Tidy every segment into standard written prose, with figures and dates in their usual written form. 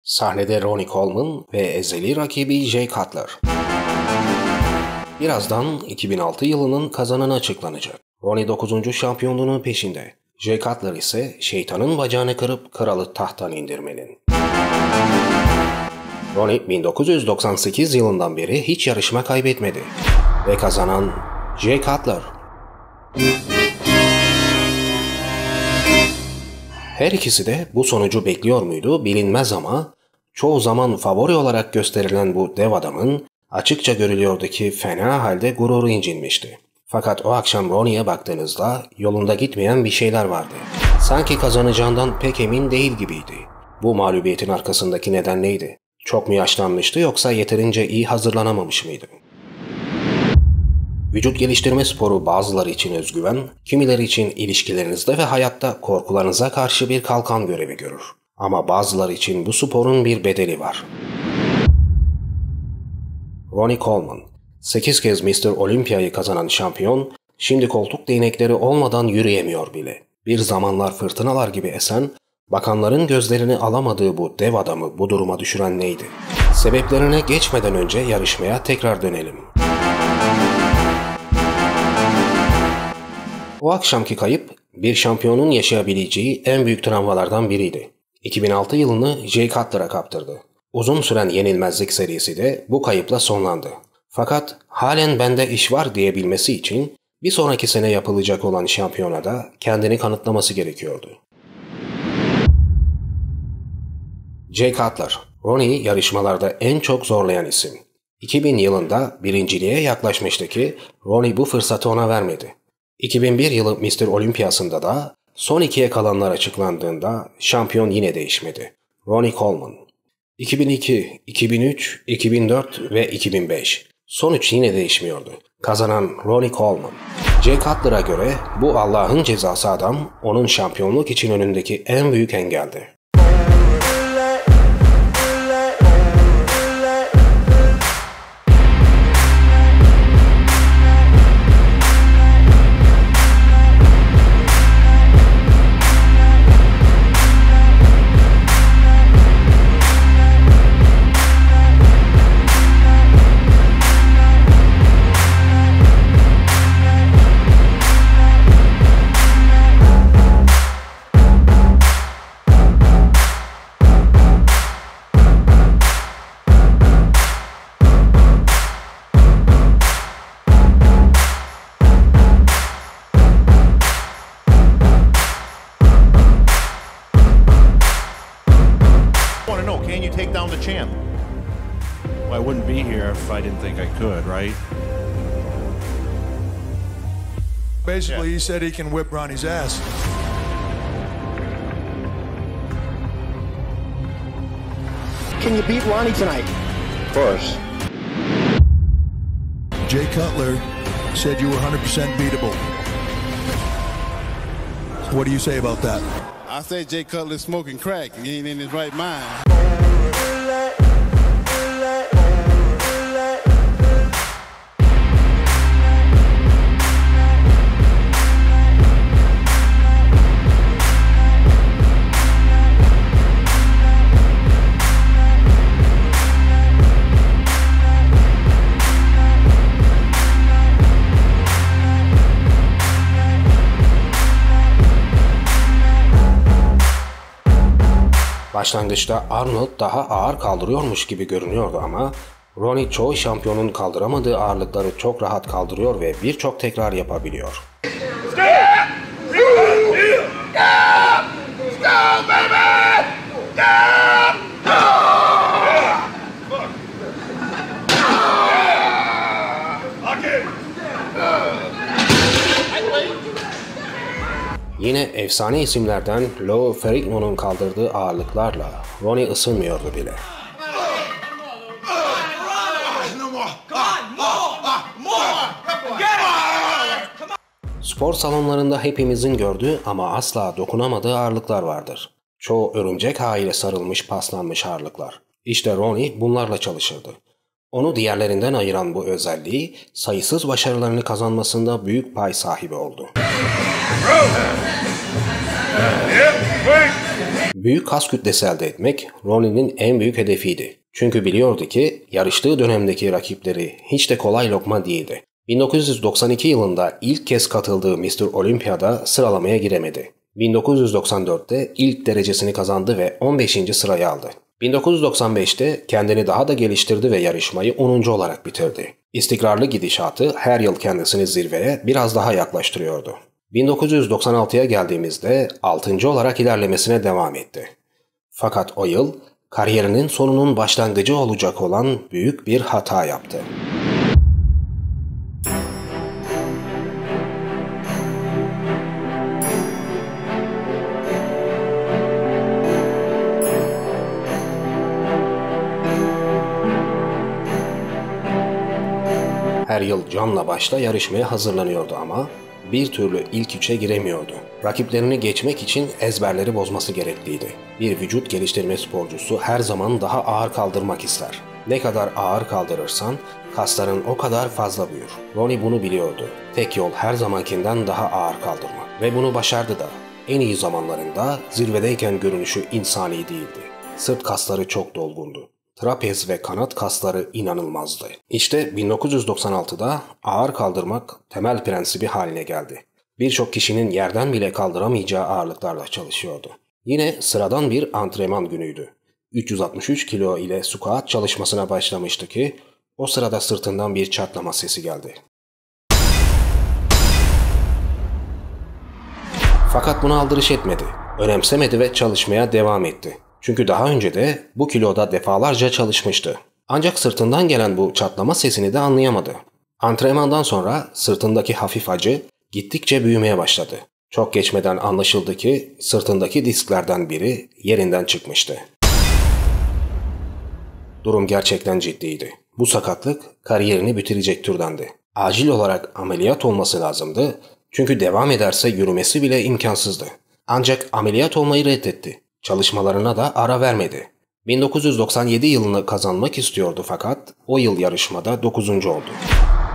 Sahnede Ronnie Coleman ve ezeli rakibi Jay Cutler. Birazdan 2006 yılının kazananı açıklanacak. Ronnie 9. şampiyonluğunun peşinde. Jay Cutler ise şeytanın bacağını kırıp kralı tahttan indirmenin. Ronnie 1998 yılından beri hiç yarışma kaybetmedi. Ve kazanan Jay Cutler. Her ikisi de bu sonucu bekliyor muydu bilinmez ama çoğu zaman favori olarak gösterilen bu dev adamın açıkça görülüyordu ki fena halde gururu incinmişti. Fakat o akşam Ronnie'ye baktığınızda yolunda gitmeyen bir şeyler vardı. Sanki kazanacağından pek emin değil gibiydi. Bu mağlubiyetin arkasındaki neden neydi? Çok mu yaşlanmıştı yoksa yeterince iyi hazırlanamamış mıydı? Vücut geliştirme sporu bazıları için özgüven, kimileri için ilişkilerinizde ve hayatta korkularınıza karşı bir kalkan görevi görür. Ama bazıları için bu sporun bir bedeli var. Ronnie Coleman, 8 kez Mr. Olympia'yı kazanan şampiyon, şimdi koltuk değnekleri olmadan yürüyemiyor bile. Bir zamanlar fırtınalar gibi esen, bakanların gözlerini alamadığı bu dev adamı bu duruma düşüren neydi? Sebeplerine geçmeden önce yarışmaya tekrar dönelim. O akşamki kayıp, bir şampiyonun yaşayabileceği en büyük travmalardan biriydi. 2006 yılını Jay Cutler'a kaptırdı. Uzun süren yenilmezlik serisi de bu kayıpla sonlandı. Fakat halen bende iş var diyebilmesi için bir sonraki sene yapılacak olan şampiyonada kendini kanıtlaması gerekiyordu. Jay Cutler, Ronnie'yi yarışmalarda en çok zorlayan isim. 2000 yılında birinciliğe yaklaşmıştı ki Ronnie bu fırsatı ona vermedi. 2001 yılı Mr. Olympiası'nda da son ikiye kalanlar açıklandığında şampiyon yine değişmedi. Ronnie Coleman. 2002, 2003, 2004 ve 2005. Son üç yine değişmiyordu. Kazanan Ronnie Coleman. Jay Cutler'a göre bu Allah'ın cezası adam onun şampiyonluk için önündeki en büyük engeldi. Can you take down the champ? Well, I wouldn't be here if I didn't think I could, right? Basically, he said he can whip Ronnie's ass. Can you beat Ronnie tonight? Of course. Jay Cutler said you were 100% beatable. What do you say about that? I say Jay Cutler's smoking crack. He ain't in his right mind. Başlangıçta Arnold daha ağır kaldırıyormuş gibi görünüyordu ama Ronnie çoğu şampiyonun kaldıramadığı ağırlıkları çok rahat kaldırıyor ve birçok tekrar yapabiliyor. Yine efsane isimlerden Lou Ferrigno'nun kaldırdığı ağırlıklarla Ronnie ısınmıyordu bile. Spor salonlarında hepimizin gördüğü ama asla dokunamadığı ağırlıklar vardır. Çoğu örümcek ağıyla sarılmış paslanmış ağırlıklar. İşte Ronnie bunlarla çalışırdı. Onu diğerlerinden ayıran bu özelliği sayısız başarılarını kazanmasında büyük pay sahibi oldu. Büyük kas kütlesi elde etmek Ronnie'nin en büyük hedefiydi. Çünkü biliyordu ki yarıştığı dönemdeki rakipleri hiç de kolay lokma değildi. 1992 yılında ilk kez katıldığı Mr. Olympia'da sıralamaya giremedi. 1994'te ilk derecesini kazandı ve 15. sırayı aldı. 1995'te kendini daha da geliştirdi ve yarışmayı 10. olarak bitirdi. İstikrarlı gidişatı her yıl kendisini zirveye biraz daha yaklaştırıyordu. 1996'ya geldiğimizde 6. olarak ilerlemesine devam etti. Fakat o yıl kariyerinin sonunun başlangıcı olacak olan büyük bir hata yaptı. Her yıl canla başla yarışmaya hazırlanıyordu ama bir türlü ilk üçe giremiyordu. Rakiplerini geçmek için ezberleri bozması gerekliydi. Bir vücut geliştirme sporcusu her zaman daha ağır kaldırmak ister. Ne kadar ağır kaldırırsan kasların o kadar fazla büyür. Ronnie bunu biliyordu. Tek yol her zamankinden daha ağır kaldırmak. Ve bunu başardı da. En iyi zamanlarında zirvedeyken görünüşü insani değildi. Sırt kasları çok dolgundu. Trapez ve kanat kasları inanılmazdı. İşte 1996'da ağır kaldırmak temel prensibi haline geldi. Birçok kişinin yerden bile kaldıramayacağı ağırlıklarla çalışıyordu. Yine sıradan bir antrenman günüydü. 363 kilo ile squat çalışmasına başlamıştı ki o sırada sırtından bir çatlama sesi geldi. Fakat buna aldırış etmedi. Önemsemedi ve çalışmaya devam etti. Çünkü daha önce de bu kiloda defalarca çalışmıştı. Ancak sırtından gelen bu çatlama sesini de anlayamadı. Antrenmandan sonra sırtındaki hafif acı gittikçe büyümeye başladı. Çok geçmeden anlaşıldı ki sırtındaki disklerden biri yerinden çıkmıştı. Durum gerçekten ciddiydi. Bu sakatlık kariyerini bitirecek türdendi. Acil olarak ameliyat olması lazımdı çünkü devam ederse yürümesi bile imkansızdı. Ancak ameliyat olmayı reddetti. Çalışmalarına da ara vermedi. 1997 yılını kazanmak istiyordu fakat o yıl yarışmada 9. oldu.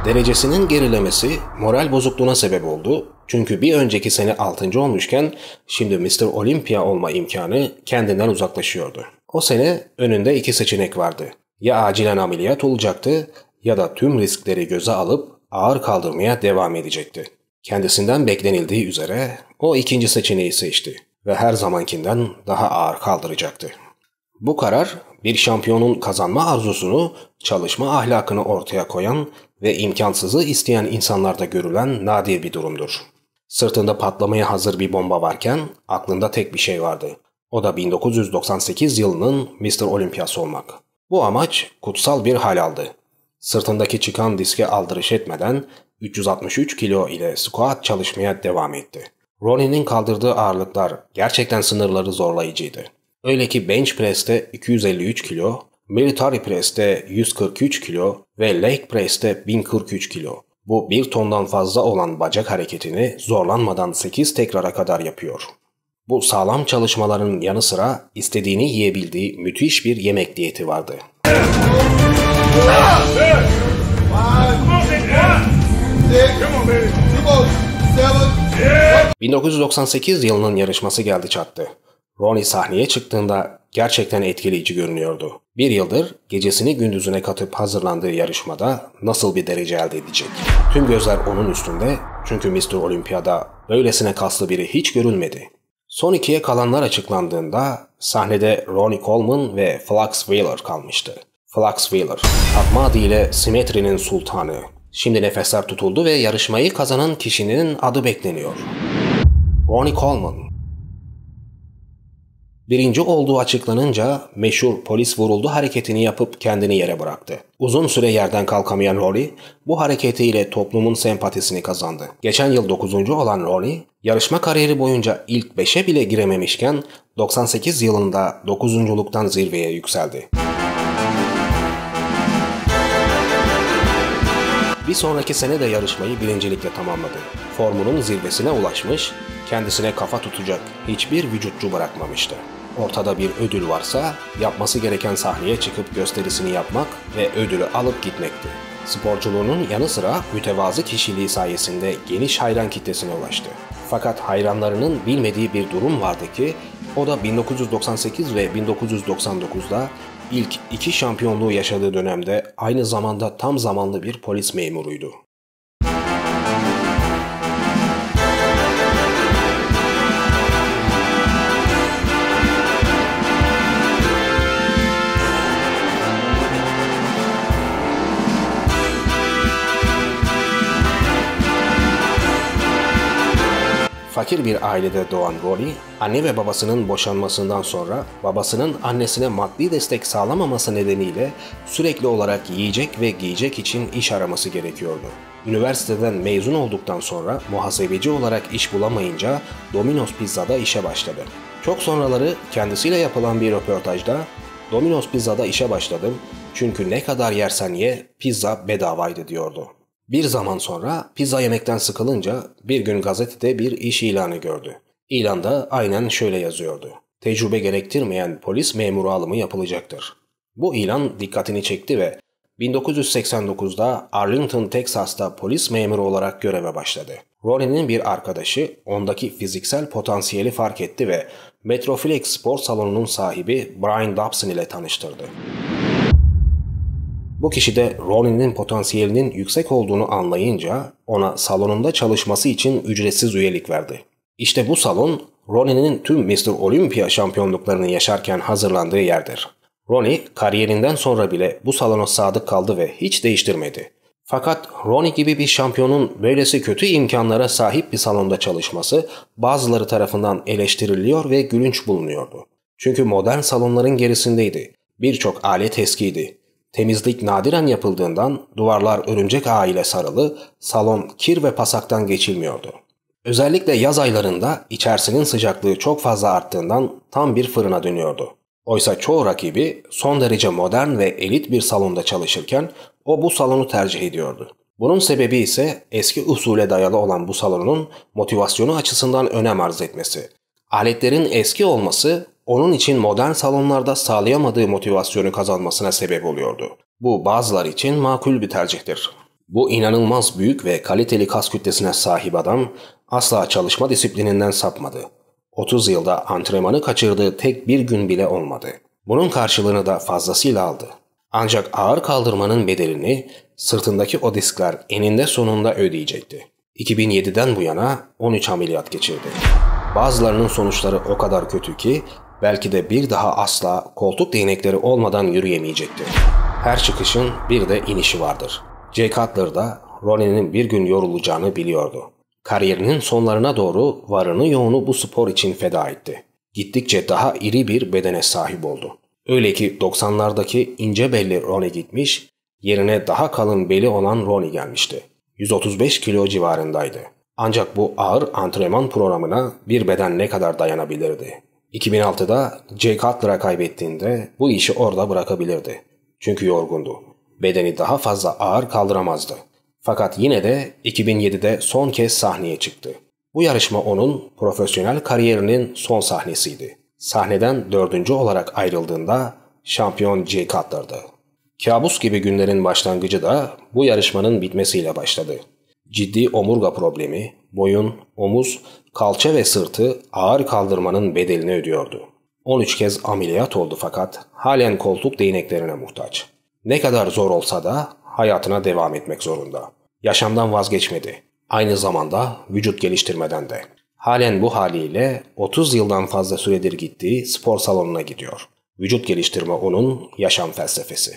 Derecesinin gerilemesi moral bozukluğuna sebep oldu çünkü bir önceki sene 6. olmuşken şimdi Mr. Olympia olma imkanı kendinden uzaklaşıyordu. O sene önünde 2 seçenek vardı. Ya acilen ameliyat olacaktı ya da tüm riskleri göze alıp ağır kaldırmaya devam edecekti. Kendisinden beklenildiği üzere o ikinci seçeneği seçti ve her zamankinden daha ağır kaldıracaktı. Bu karar bir şampiyonun kazanma arzusunu, çalışma ahlakını ortaya koyan ve imkansızı isteyen insanlarda görülen nadir bir durumdur. Sırtında patlamaya hazır bir bomba varken aklında tek bir şey vardı. O da 1998 yılının Mr. Olympiası olmak. Bu amaç kutsal bir hal aldı. Sırtındaki çıkan diske aldırış etmeden 363 kilo ile squat çalışmaya devam etti. Ronnie'nin kaldırdığı ağırlıklar gerçekten sınırları zorlayıcıydı. Öyle ki bench press'te 253 kilo, military press'te 143 kilo ve leg press'te 1043 kilo. Bu 1 tondan fazla olan bacak hareketini zorlanmadan 8 tekrara kadar yapıyor. Bu sağlam çalışmaların yanı sıra istediğini yiyebildiği müthiş bir yemek diyeti vardı. 1998 yılının yarışması geldi çattı. Ronnie sahneye çıktığında gerçekten etkileyici görünüyordu. Bir yıldır gecesini gündüzüne katıp hazırlandığı yarışmada nasıl bir derece elde edecek? Tüm gözler onun üstünde çünkü Mr. Olympia'da böylesine kaslı biri hiç görülmedi. Son 2'ye kalanlar açıklandığında sahnede Ronnie Coleman ve Flex Wheeler kalmıştı. Flex Wheeler, takma adıyla Symmetry'nin sultanı. Şimdi nefesler tutuldu ve yarışmayı kazanan kişinin adı bekleniyor. Ronnie Coleman. Birinci olduğu açıklanınca meşhur polis vuruldu hareketini yapıp kendini yere bıraktı. Uzun süre yerden kalkamayan Ronnie bu hareketiyle toplumun sempatisini kazandı. Geçen yıl 9. olan Ronnie yarışma kariyeri boyunca ilk 5'e bile girememişken 98 yılında 9.luktan zirveye yükseldi. Bir sonraki sene de yarışmayı birincilikle tamamladı. Formunun zirvesine ulaşmış, kendisine kafa tutacak hiçbir vücutçu bırakmamıştı. Ortada bir ödül varsa yapması gereken sahneye çıkıp gösterisini yapmak ve ödülü alıp gitmekti. Sporculuğunun yanı sıra mütevazı kişiliği sayesinde geniş hayran kitlesine ulaştı. Fakat hayranlarının bilmediği bir durum vardı ki o da 1998 ve 1999'da ilk 2 şampiyonluğu yaşadığı dönemde aynı zamanda tam zamanlı bir polis memuruydu. Fakir bir ailede doğan Ronnie, anne ve babasının boşanmasından sonra babasının annesine maddi destek sağlamaması nedeniyle sürekli olarak yiyecek ve giyecek için iş araması gerekiyordu. Üniversiteden mezun olduktan sonra muhasebeci olarak iş bulamayınca Domino's Pizza'da işe başladı. Çok sonraları kendisiyle yapılan bir röportajda "Domino's Pizza'da işe başladım çünkü ne kadar yersen ye pizza bedavaydı" diyordu. Bir zaman sonra pizza yemekten sıkılınca bir gün gazetede bir iş ilanı gördü. İlanda aynen şöyle yazıyordu: "Tecrübe gerektirmeyen polis memuru alımı yapılacaktır." Bu ilan dikkatini çekti ve 1989'da Arlington, Texas'ta polis memuru olarak göreve başladı. Ronnie'nin bir arkadaşı ondaki fiziksel potansiyeli fark etti ve Metroflex spor salonunun sahibi Brian Dobson ile tanıştırdı. Bu kişi de Ronnie'nin potansiyelinin yüksek olduğunu anlayınca ona salonunda çalışması için ücretsiz üyelik verdi. İşte bu salon Ronnie'nin tüm Mr. Olympia şampiyonluklarını yaşarken hazırlandığı yerdir. Ronnie kariyerinden sonra bile bu salona sadık kaldı ve hiç değiştirmedi. Fakat Ronnie gibi bir şampiyonun böylesi kötü imkanlara sahip bir salonda çalışması bazıları tarafından eleştiriliyor ve gülünç bulunuyordu. Çünkü modern salonların gerisindeydi. Birçok alet eskiydi. Temizlik nadiren yapıldığından duvarlar örümcek ağı ile sarılı, salon kir ve pasaktan geçilmiyordu. Özellikle yaz aylarında içerisinin sıcaklığı çok fazla arttığından tam bir fırına dönüyordu. Oysa çoğu rakibi son derece modern ve elit bir salonda çalışırken o bu salonu tercih ediyordu. Bunun sebebi ise eski usule dayalı olan bu salonun motivasyonu açısından önem arz etmesi. Aletlerin eski olması onun için modern salonlarda sağlayamadığı motivasyonu kazanmasına sebep oluyordu. Bu bazıları için makul bir tercihtir. Bu inanılmaz büyük ve kaliteli kas kütlesine sahip adam asla çalışma disiplininden sapmadı. 30 yılda antrenmanı kaçırdığı tek bir gün bile olmadı. Bunun karşılığını da fazlasıyla aldı. Ancak ağır kaldırmanın bedelini sırtındaki o diskler eninde sonunda ödeyecekti. 2007'den bu yana 13 ameliyat geçirdi. Bazılarının sonuçları o kadar kötü ki belki de bir daha asla koltuk değnekleri olmadan yürüyemeyecekti. Her çıkışın bir de inişi vardır. Jay Cutler da Ronnie'nin bir gün yorulacağını biliyordu. Kariyerinin sonlarına doğru varını yoğunu bu spor için feda etti. Gittikçe daha iri bir bedene sahip oldu. Öyle ki 90'lardaki ince belli Ronnie gitmiş, yerine daha kalın beli olan Ronnie gelmişti. 135 kilo civarındaydı. Ancak bu ağır antrenman programına bir beden ne kadar dayanabilirdi? 2006'da Jay Cutler'a kaybettiğinde bu işi orada bırakabilirdi. Çünkü yorgundu. Bedeni daha fazla ağır kaldıramazdı. Fakat yine de 2007'de son kez sahneye çıktı. Bu yarışma onun profesyonel kariyerinin son sahnesiydi. Sahneden 4. olarak ayrıldığında şampiyon Jay Cutler'dı. Kabus gibi günlerin başlangıcı da bu yarışmanın bitmesiyle başladı. Ciddi omurga problemi, boyun, omuz, kalça ve sırtı ağır kaldırmanın bedelini ödüyordu. 13 kez ameliyat oldu fakat halen koltuk değneklerine muhtaç. Ne kadar zor olsa da hayatına devam etmek zorunda. Yaşamdan vazgeçmedi. Aynı zamanda vücut geliştirmeden de. Halen bu haliyle 30 yıldan fazla süredir gittiği spor salonuna gidiyor. Vücut geliştirme onun yaşam felsefesi.